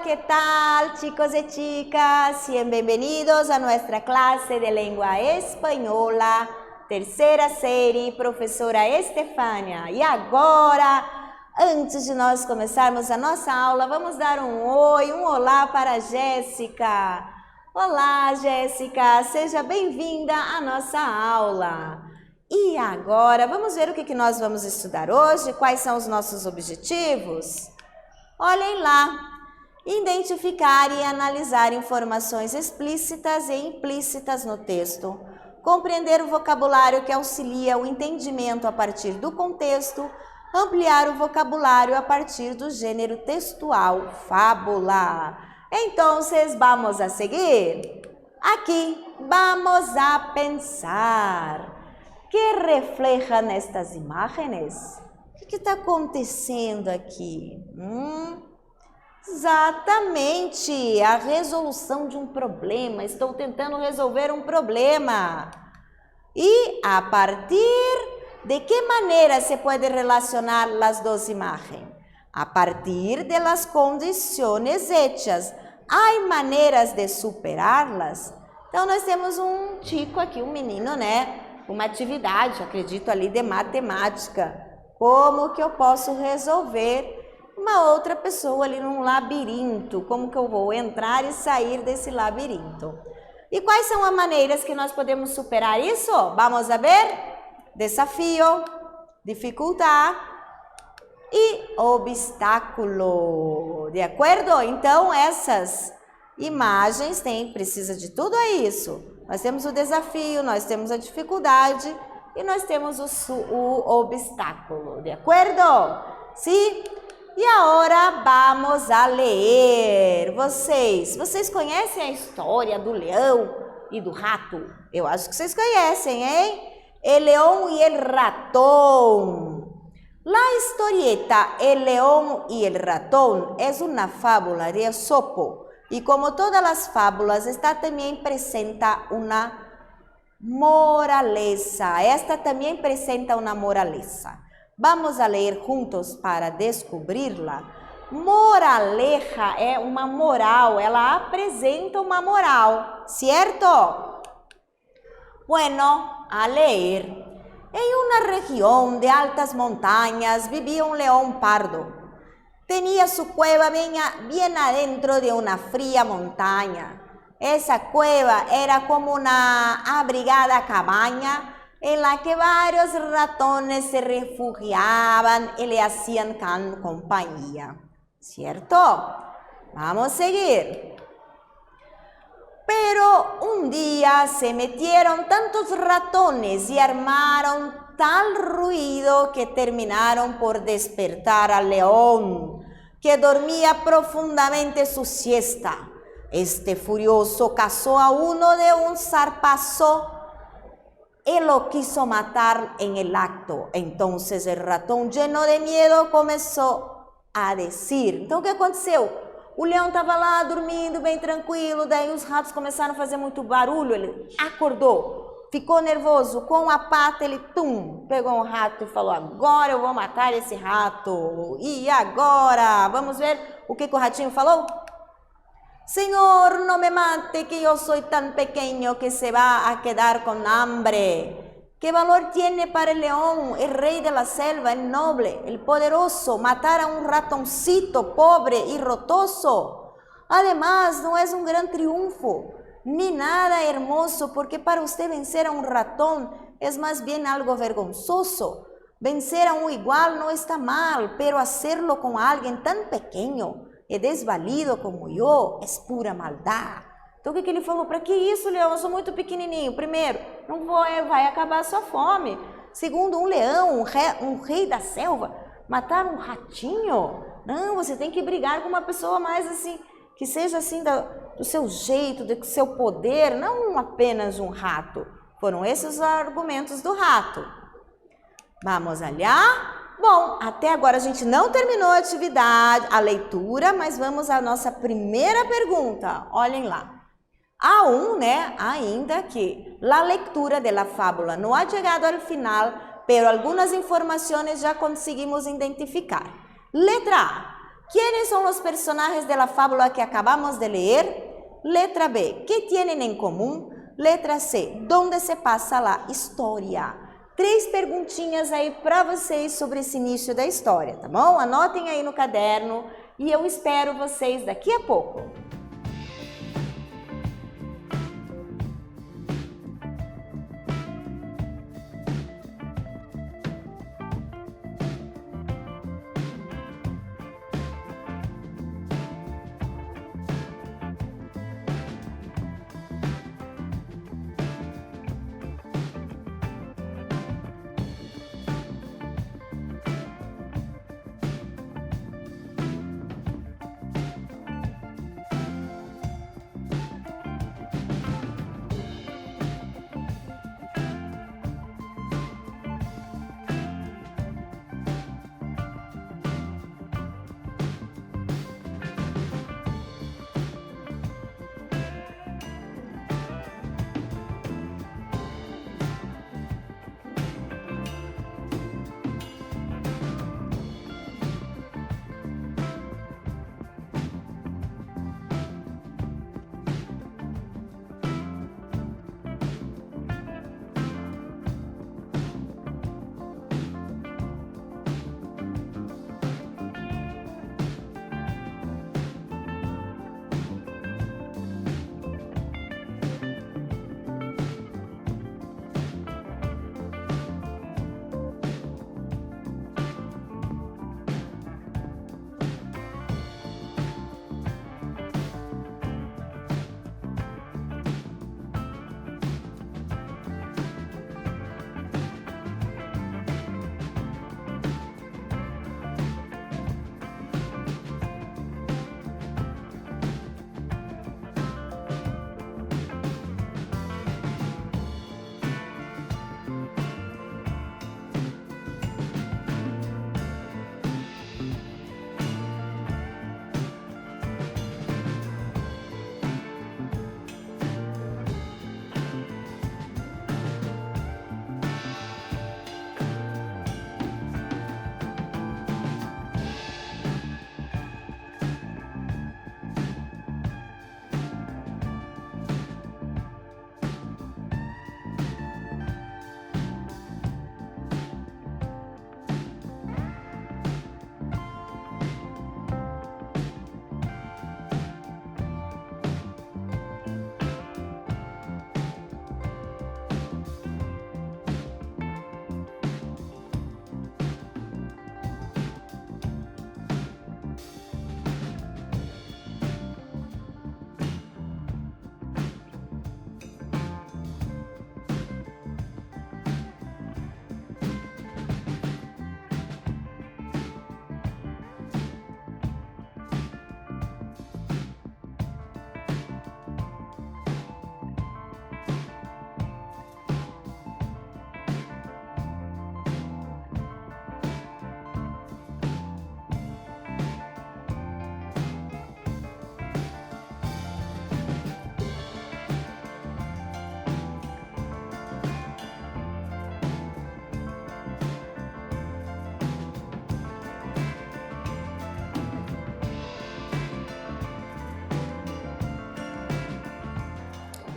¿qué tal, chicos y chicas? Sean bienvenidos a nuestra clase de lengua española, terceira série, professora Estefânia. E agora, antes de nós começarmos a nossa aula, vamos dar um oi, um olá para a Jéssica. Olá, Jéssica, seja bem-vinda à nossa aula. E agora, vamos ver o que nós vamos estudar hoje, quais são os nossos objetivos? Olhem lá, identificar e analisar informações explícitas e implícitas no texto, compreender o vocabulário que auxilia o entendimento a partir do contexto, ampliar o vocabulário a partir do gênero textual, fábula. Então, vamos a seguir? Aqui, vamos a pensar. Que reflejan estas imagens? O que está acontecendo aqui? Exatamente, a resolução de um problema. Estou tentando resolver um problema. E a partir de que maneira se pode relacionar as duas imagens? A partir de las condições hechas. Há maneiras de superá-las? Então, nós temos um chico aqui, um menino, né? Uma atividade, acredito ali, de matemática. Como que eu posso resolver uma outra pessoa ali num labirinto? Como que eu vou entrar e sair desse labirinto? E quais são as maneiras que nós podemos superar isso? Vamos a ver? Desafio, dificuldade e obstáculo. De acordo? Então, essas imagens precisa de tudo isso. Nós temos o desafio, nós temos a dificuldade e nós temos o obstáculo. De acordo? Sim? E agora vamos a ler. Vocês conhecem a história do leão e do rato? Eu acho que vocês conhecem, hein? El león y el ratón. La historieta El león y el ratón es una fábula de Esopo. Y como todas las fábulas, esta también presenta una moraleja. Esta también presenta una moraleja. Vamos a leer juntos para descobrirla. Moraleja é uma moral, ela apresenta uma moral, certo? Bueno, a leer. En una región de altas montañas vivía un león pardo. Tenía su cueva bien adentro de una fría montaña. Esa cueva era como una abrigada cabaña en la que varios ratones se refugiaban y le hacían compañía. ¿Cierto? Vamos a seguir. Pero un día se metieron tantos ratones y armaron tal ruido que terminaron por despertar al león, que dormía profundamente su siesta. Este furioso cazó a uno de un zarpazo y lo quiso matar en el acto. Entonces el ratón, lleno de miedo, comenzó a decir. Então, o que aconteceu? O leão estava lá dormindo bem tranquilo, daí os ratos começaram a fazer muito barulho, ele acordou. Ficou nervoso, com a pata ele pegou um rato e falou, agora eu vou matar esse rato. E agora? Vamos ver o que o ratinho falou? Senhor, não me mate, que eu sou tão pequeno que se va a quedar com hambre. ¿Qué valor tiene para el león, el rey de la selva, el noble, el poderoso, matar a un ratoncito pobre y rotoso? Además, no es un gran triunfo, ni nada hermoso, porque para usted vencer a un ratón es más bien algo vergonzoso. Vencer a un igual no está mal, pero hacerlo con alguien tan pequeño y desvalido como yo es pura maldad. Então, o que ele falou? Para que isso, leão? Eu sou muito pequenininho. Primeiro, não vai acabar a sua fome. Segundo, um leão, um rei da selva, matar um ratinho? Não, você tem que brigar com uma pessoa mais assim, que seja assim do seu jeito, do seu poder, não apenas um rato. Foram esses os argumentos do rato. Vamos olhar? Bom, até agora a gente não terminou a atividade, a leitura, mas vamos à nossa primeira pergunta. Olhem lá. Aún, ainda que la lectura de la fábula no ha llegado al final, pero algunas informaciones ya conseguimos identificar. Letra A. ¿Quiénes son los personajes de la fábula que acabamos de leer? Letra B, ¿qué tienen en común? Letra C, ¿dónde se passa a história? 3 perguntinhas aí para vocês sobre esse início da história, tá bom? Anotem aí no caderno e eu espero vocês daqui a pouco.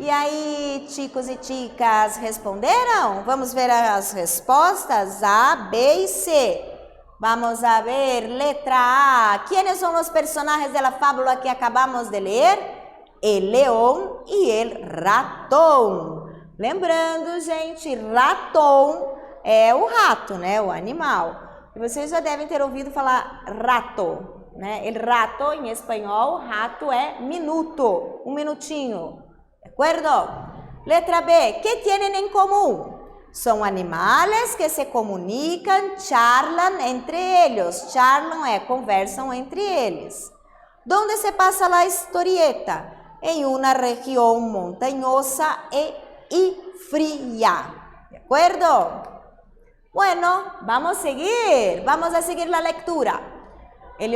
E aí, chicos e chicas, responderam? Vamos ver as respostas A, B e C. Vamos a ver, letra A. ¿Quiénes son los personajes de la fábula que acabamos de leer? El león y el ratón. Lembrando, gente, ratão é o rato, né? O animal. E vocês já devem ter ouvido falar rato, né? El rato, em espanhol, rato é minuto, um minutinho. De acuerdo? Letra B. ¿Qué tienen en común? Son animales que se comunican, charlan entre ellos. Charlan é conversam entre eles. ¿Dónde se pasa la historieta? En una región montañosa y fría. ¿De acuerdo? Bueno, vamos a seguir la lectura. El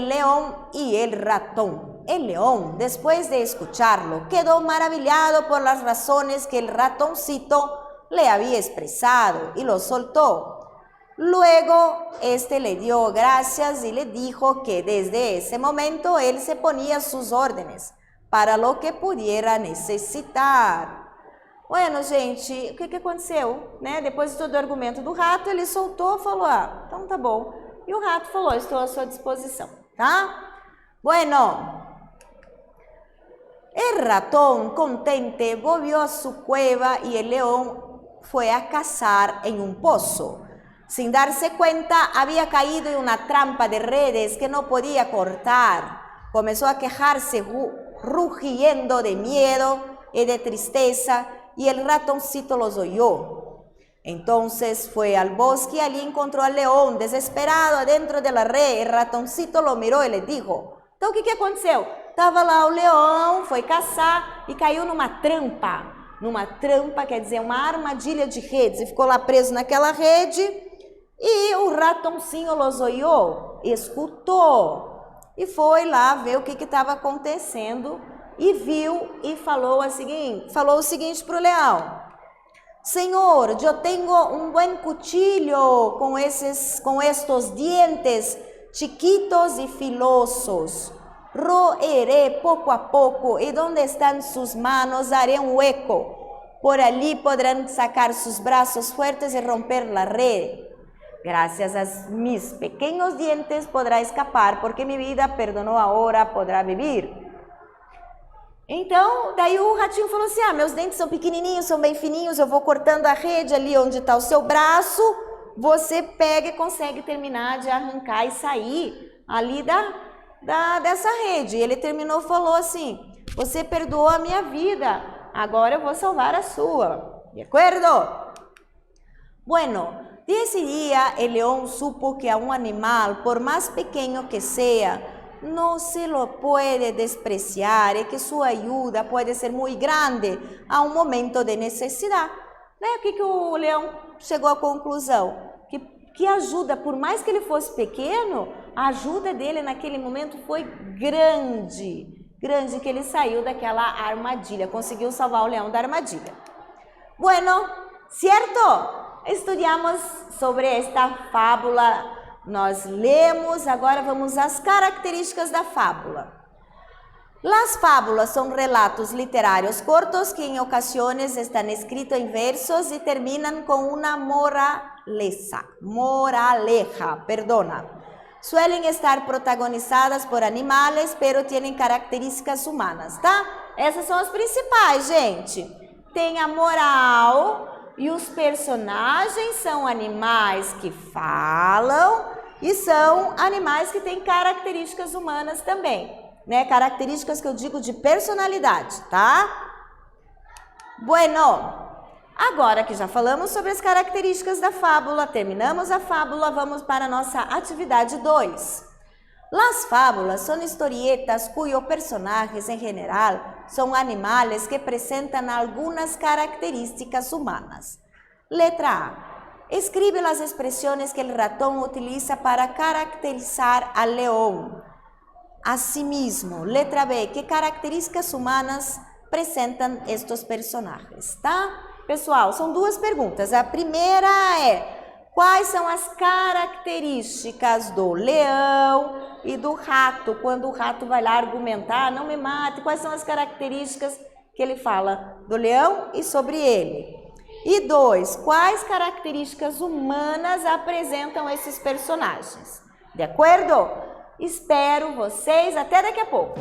león y el ratón. El león, después de escucharlo, quedó maravillado por las razones que el ratoncito le había expresado y lo soltó. Luego, este le dio gracias y le dijo que desde ese momento él se ponía sus órdenes para lo que pudiera necessitar. Bueno, gente, o que aconteceu? Né? Depois de todo o argumento do rato, ele soltou e falou, então tá bom. E o rato falou, estou à sua disposição, tá? Bueno, el ratón contente volvió a su cueva y el león fue a cazar en un pozo. Sin darse cuenta, había caído en una trampa de redes que no podía cortar. Comenzó a quejarse, rugiendo de miedo y de tristeza, y el ratoncito los oyó. Entonces fue al bosque y allí encontró al león desesperado adentro de la red. El ratoncito lo miró y le dijo, então o que aconteceu? Estava lá o leão, foi caçar e caiu numa trampa. Numa trampa quer dizer uma armadilha de redes, e ficou lá preso naquela rede. E o ratoncito los oyó, escutou, e foi lá ver o que estava acontecendo, e viu e falou o seguinte para o leão, Senhor, eu tenho um bom cuchillo com estes dientes chiquitos e filosos, roeré pouco a pouco, e onde estão suas manos haré um hueco, por ali poderão sacar seus braços fuertes e romper a rede. Gracias a mis pequeños dientes podrá escapar, porque mi vida perdonou agora, podrá vivir. Então, daí o ratinho falou assim, meus dentes são pequenininhos, são bem fininhos, eu vou cortando a rede ali onde está o seu braço, você pega e consegue terminar de arrancar e sair ali dessa rede. E ele terminou, falou assim, você perdoou a minha vida, agora eu vou salvar a sua. De acordo? Bueno, de ese día el león supo que a un animal, por más pequeño que sea, no se lo puede despreciar y que su ayuda puede ser muy grande a un momento de necesidad. Né? O que o leão chegou à conclusão? Que ajuda, por mais que ele fosse pequeno, a ajuda dele naquele momento foi grande. Grande, que ele saiu daquela armadilha, conseguiu salvar o leão da armadilha. Bueno, ¿cierto? Estudiamos sobre esta fábula, nós lemos, agora vamos às características da fábula. Las fábulas são relatos literários cortos que em ocasiones estão escritos em versos e terminam com uma moraleja, Suelen estar protagonizadas por animales, pero tienen características humanas, tá? Essas são as principais, gente. Tem a moral... E os personagens são animais que falam e são animais que têm características humanas também, né? Características que eu digo de personalidade, tá? Bueno, agora que já falamos sobre as características da fábula, terminamos a fábula, vamos para a nossa atividade 2. Las fábulas son historietas cuyos personajes en general son animales que presentan algunas características humanas. Letra A. Escribe las expresiones que el ratón utiliza para caracterizar al león. Asimismo, letra B. ¿Qué características humanas presentan estos personajes? Tá? Pessoal, são duas perguntas. A primeira é: quais são as características do leão e do rato? Quando o rato vai lá argumentar, não me mate, quais são as características que ele fala do leão e sobre ele? E 2, quais características humanas apresentam esses personagens? De acordo? Espero vocês até daqui a pouco.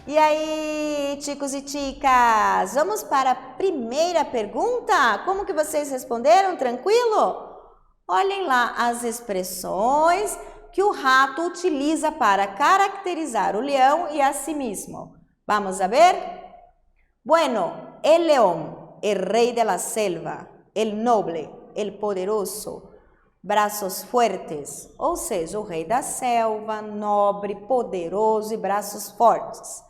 E aí, chicos e chicas, vamos para a primeira pergunta? Como que vocês responderam? Tranquilo? Olhem lá as expressões que o rato utiliza para caracterizar o leão y a sí mismo. Vamos a ver. Bueno, el león, el rey de la selva, el noble, el poderoso, braços fuertes, ou seja, o rei da selva, nobre, poderoso e braços fortes.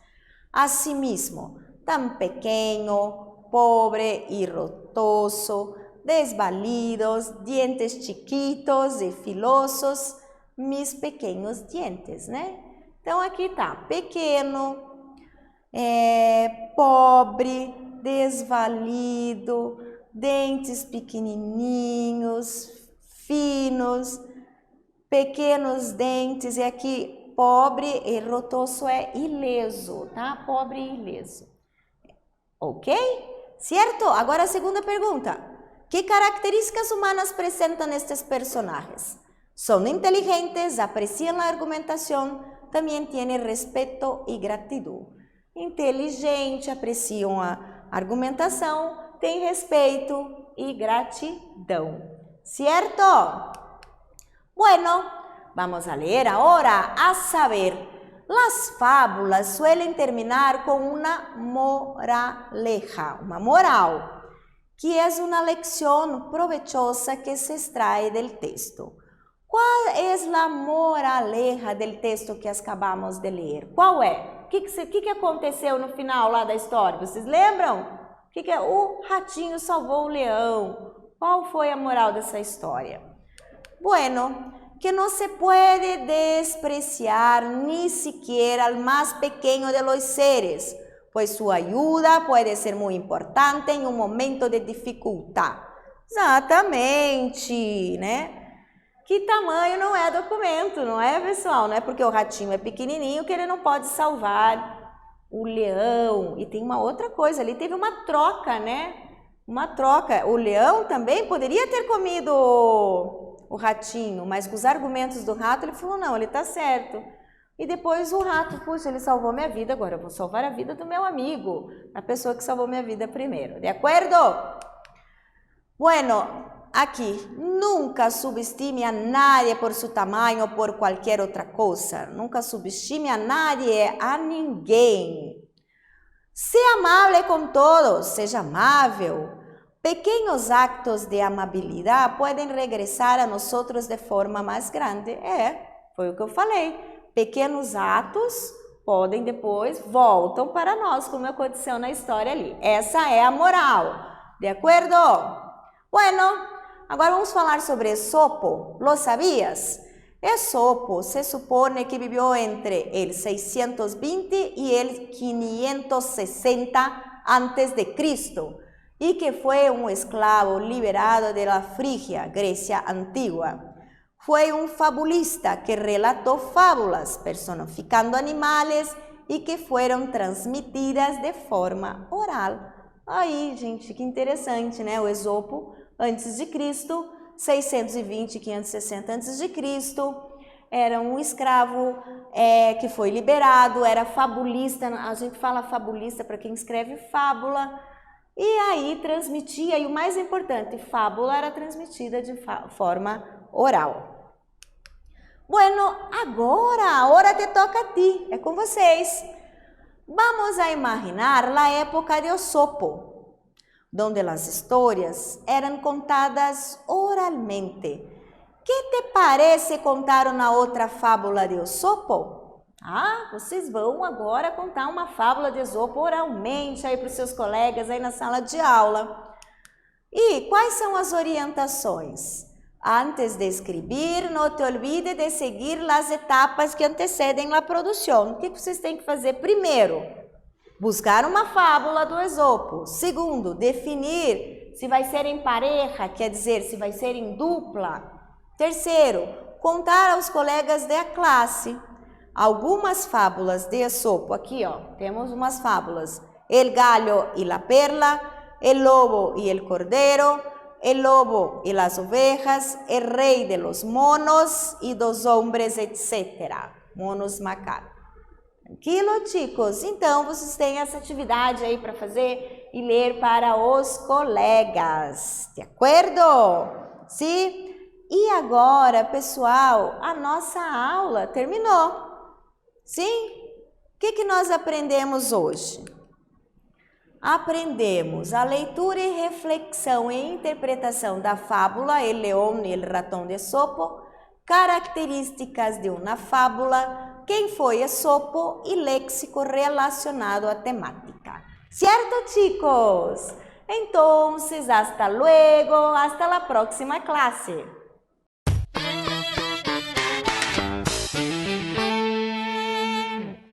A sí mismo, tan pequeño, pobre y rotoso, desvalidos, dientes chiquitos e filosos, mis pequenos dientes, né? Então, aqui tá, pequeno, pobre, desvalido, dentes pequenininhos, finos, pequenos dentes, e aqui pobre e rotoso é ileso, tá? Pobre e ileso. Ok? Certo? Agora a segunda pergunta. Que características humanas apresentam estes personagens? São inteligentes, apreciam a argumentação, também têm respeito e gratidão. Inteligente, apreciam a argumentação, têm respeito e gratidão. Certo? Bueno, vamos a leer ahora, a saber, las fábulas suelen terminar con una moraleja, una moral, que es una lección provechosa que se extrae del texto. ¿Cuál es la moraleja del texto que acabamos de ler? Qual é? O que aconteceu no final lá da história? Vocês lembram? O ratinho salvou o leão. Qual foi a moral dessa história? Bueno, que no se puede despreciar ni siquiera al más pequeño de los seres, pues su ayuda puede ser muy importante en un momento de dificultad. Exatamente, né? Que tamanho não é documento, não é, pessoal? Não é porque o ratinho é pequenininho que ele não pode salvar o leão. E tem uma outra coisa, ali teve uma troca, né? Uma troca. O leão também poderia ter comido o ratinho, mas com os argumentos do rato, ele falou, não, ele está certo. E depois o rato, puxa, ele salvou minha vida, agora eu vou salvar a vida do meu amigo, a pessoa que salvou minha vida primeiro. De acordo? Bueno, aqui, nunca subestime a nadie por su tamanho ou por qualquer outra coisa. Nunca subestime a nadie, a ninguém. Seja amável com todos, seja amável. Pequenos actos de amabilidade podem regressar a nós de forma mais grande. Foi o que eu falei. Pequenos atos podem depois, voltam para nós, como aconteceu na história ali. Essa é a moral. De acordo? Bueno, agora vamos falar sobre Esopo. ¿Lo sabías? Esopo se supone que vivió entre el 620 y el 560 antes de Cristo y que fue un esclavo liberado de la Frigia, Grecia antigua. Fue un fabulista que relató fábulas personificando animales y que fueron transmitidas de forma oral. Aí, gente, que interessante, né? O Esopo, antes de Cristo, 620 e 560 antes de Cristo, era um escravo que foi liberado, era fabulista, a gente fala fabulista para quem escreve fábula, e aí transmitia, e o mais importante, fábula era transmitida de forma oral. Bueno, agora, hora te toca a ti, é com vocês. Vamos a imaginar a época de Esopo, donde las historias eran contadas oralmente. ¿Qué te parece contar uma outra fábula de Esopo? Ah, vocês vão agora contar uma fábula de Esopo oralmente aí para os seus colegas aí na sala de aula. E quais são as orientações? Antes de escrever, não te olvide de seguir as etapas que antecedem a produção. O que vocês têm que fazer? Primeiro, buscar uma fábula do Esopo. Segundo, definir se vai ser em pareja, quer dizer, se vai ser em dupla. Terceiro, contar aos colegas da classe. Algumas fábulas de Esopo, aqui ó, temos umas fábulas. El gallo y la perla, el lobo y el cordero, el lobo y las ovejas, el rey de los monos y dos hombres, etc. Monos macacos. Tranquilo, chicos? Então, vocês têm essa atividade aí para fazer e ler para os colegas, de acordo? Sim? E agora, pessoal, a nossa aula terminou. Sim? O que nós aprendemos hoje? Aprendemos a leitura e reflexão e interpretação da fábula El León y el Ratón de Esopo, características de uma fábula, quem foi Esopo e léxico relacionado à temática. ¿Cierto, chicos? Entonces, hasta luego, hasta la próxima clase.